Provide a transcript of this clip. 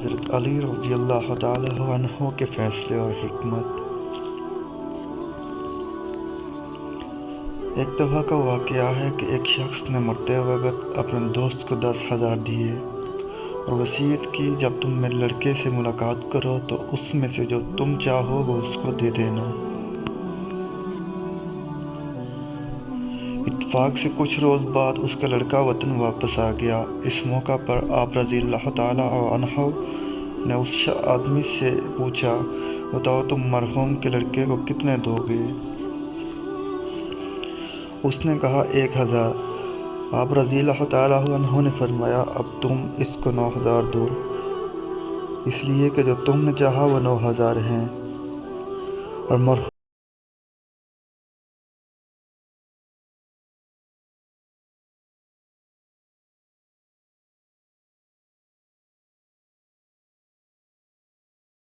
حضرت علی رضی اللہ تعالیٰ عنہ کے فیصلے اور حکمت۔ ایک دفعہ کا واقعہ ہے کہ ایک شخص نے مرتے وقت اپنے دوست کو 10,000 دیے اور وصیت کی، جب تم میرے لڑکے سے ملاقات کرو تو اس میں سے جو تم چاہو وہ اس کو دے دینا۔ اتفاق سے کچھ روز بعد اس کا لڑکا وطن واپس آ گیا۔ اس موقع پر آپ رضی اللہ تعالیٰ عنہ نے اس آدمی سے پوچھا، بتاؤ تم مرحوم کے لڑکے کو کتنے دو گے؟ اس نے کہا 1,000۔ آپ رضی اللہ تعالیٰ عنہ نے فرمایا، اب تم اس کو 9,000 دو، اس لیے کہ جو تم نے چاہا وہ 9,000 ہیں، اور مرحوم